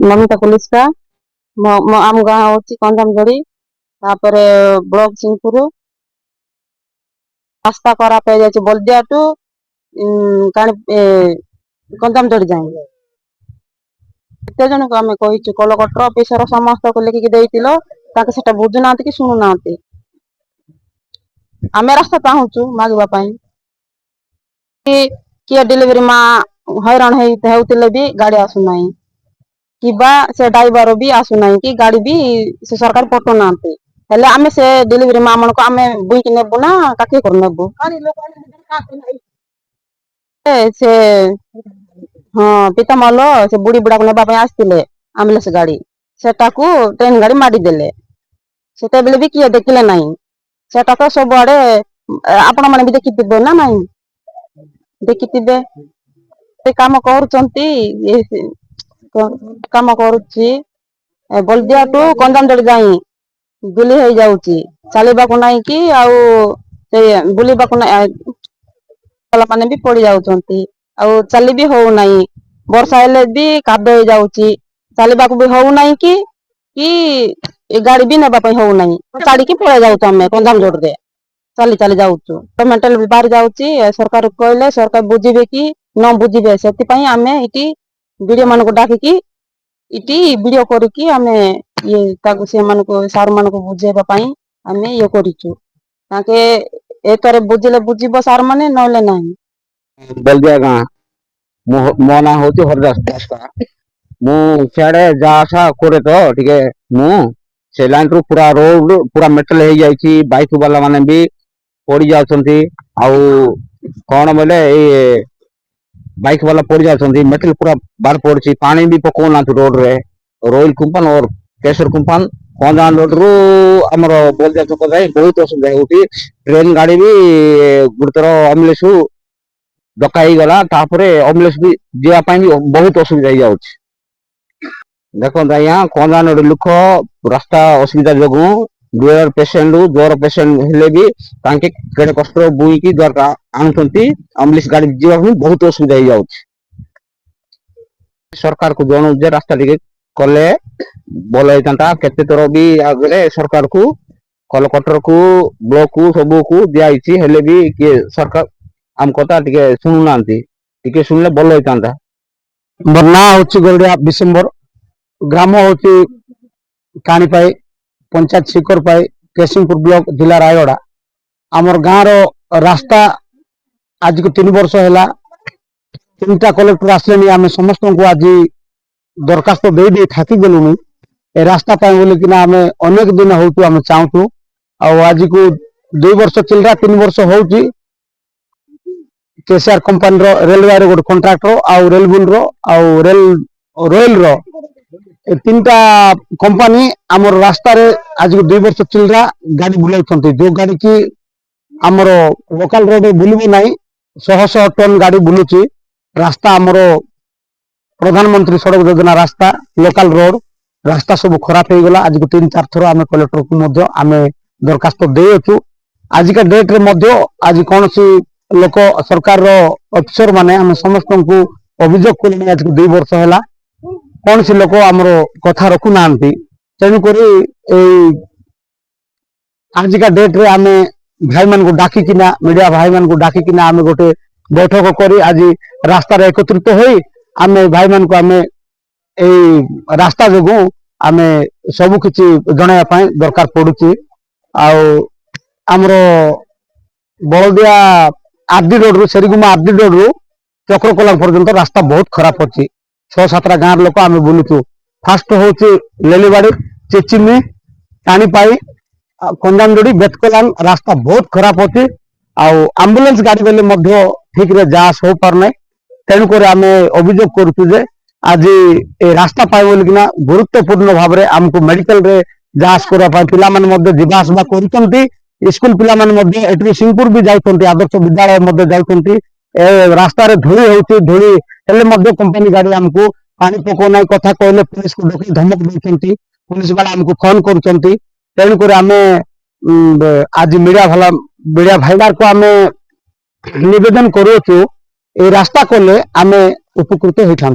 ममिता कुलिस्का आम गाँ हूँ कंधामजोड़ी तापर ब्लॉक सिंहपुर रास्ता खराब हो जाए बलदिया टू कंधामजोड़ी जाए केते जन को आम कही कलकटर अफिसर समस्त को लेकिन सेटा बुझुना कि शुणुना आम रास्ता चाहूँ मागवाई किए डिलीवरी माँ हैरान होते भी गाड़ी आसुना कि से ड्राइवर भी आसुना कि गाड़ी भी से सरकार पठौना हेले आम से डिलीवरी माँ मन को आम बुईक नेबू ना काठी कर नेबू से हाँ पितामल से बुढ़ी बुढ़ा को नेबा आसते आम्बुलांस गाड़ी सेटा को ट्रेन गाड़ी मारिदेले सेटा बेले भी किए देखले ना सेटा तो सब आड़े आपण मैंने भी देखिथे ना ना देखिथे काम काम करुच्ची बलदिया टू कंधामजोड़ी जाई गुली हो जाऊँगी चलवा को नहीं कि बुलवा को मैंने भी पड़ जाऊँगी चली भी हो ना वर्षा हेले भी काद हो जाऊँगी चलवा को भी हो ना कि गाड़ी भी नेबा हो ना छाड़ी पड़े जाऊँ आम कंधामजोड़ी चली चली जाऊँ तो मेंटल बाहर जाऊँगी सरकार कहले सरकार बुझे कि न बुझे से आम ये वीडियो मान को डाकिकी इटी वीडियो करके आम ये से सार मान को बुझेवाई आम ये कर बुझे बुझे सार मैंने नले ना बलदिया गाँ मो ना हूँ हरदास दास मुझे जा आसा करे तो टे से लाइन रु पूरा रोड पूरा मेटल हो जाए बाइक वाला माने भी पड़ जाती कौन बोले बाइक वाला पड़ जाती मेटल पूरा बाहर पड़ी पानी भी पकौना रोड रे रोयल कुंपान और केशर कुंपान कंधाम रोड रु आमर बलदिया छक जाए बहुत असुविधा होती ट्रेन गाड़ी भी गुरुतर एम्बुलेंस डकाई गला एम्बुलेंस भी जावाई भी बहुत असुविधा हो देखो यहाँ कंधाम रोड लोक रास्ता असुविधा जो डुअर पेसेंट ज्वर पेसेंट हेले भी केड़े कष्ट बुईकी द्वारा आणुंट एम्बुलेंस गाड़ी जावाई बहुत असुविधा हो जाऊँ सरकार को जनाऊ जे रास्ता टे कले भल होता केते थर भी आगे सरकार को कलकटर को ब्लॉक को सब को दिखाई हेले भी किए सरकार आम कथा टे शुणुना टे शुणिले भल होता मोर ना हूँ गोलडिया डिसेम्बर ग्राम हूँ काणीपाई पंचायत शिखरपाई केसिंगपुर ब्लॉक जिला रायगड़ा आमर गाँव रो रास्ता आज को 3 वर्ष है 3टा कलेक्टर आसले आम समस्त को आज दरखास्त दे थकी गलुनी ए रास्ता बोलिकिना आम अनेक दिन हूँ आम चाहूँ आज को 2 वर्ष चलरा 3 वर्ष हो केसीआर कंपनी रेलवे गोटे कंट्राक्टर आउ रेलबुल रेल रोयल रो 3टा कंपनी आमर रास्ता रे आज को 2 वर्ष चलरा गाड़ी बुलाई जो गाड़ी की आमर लोकल रोड बुलबू ना 100 टन गाड़ी बुलूची रास्ता आमर प्रधानमंत्री सड़क योजना रास्ता लोकल रोड रास्ता सब खराब हो गला आज को 3-4 थर आम कलेक्टर को आम दरखास्त देचु आज का डेट रे आज कौन सी लोक सरकार अफिसर माने आम समस्त को अभियोग कले आज को 2 वर्ष है कौन सी लोक आमर कथा रखुना तेणुक आज का डेट रे आम भाई मान को डाकिना मीडिया भाई मान को डाकिना आम गोटे बैठक करी आज रास्ता एकत्रित हो आम भाई मान को आम रास्ता जो आम सब किसी जनवाई दरकार पड़ुची आमर बलदिया आरडी रोड रु सेरीगुमा आरडी रोड रु चक्रकोला पर्यंत रास्ता बहुत खराब अच्छी 6-7टा गाँव लोक आम बुलुचु फास्ट हूँ लेलीबाड़ी चेचिनी टाणीपाई कंधामजोड़ी बेतकलान रास्ता बहुत खराब अच्छी आम्बुलांस गाड़ी बेले ठीक रे जास हो पारना तेणुक आम अभियोग करुचु आज ए रास्ता पाए बोलिकिना गुरुत्वपूर्ण भाव में आमको मेडिकल रे जांच करने पिला जावासवा कर स्कूल पिला सिंहपुर भी जाती आदर्श विद्यालय जाती रास्ता धूली होती धूली हेल्ले कंपनी गाड़ी आमको पानी पकौना कथा कहले पुलिस को डक धमक देती पुलिस वाला आमको फोन करुँच आम आज मीडिया भाईदार को आम निवेदन करुचु ए रास्ता कले आम उपकृत होता।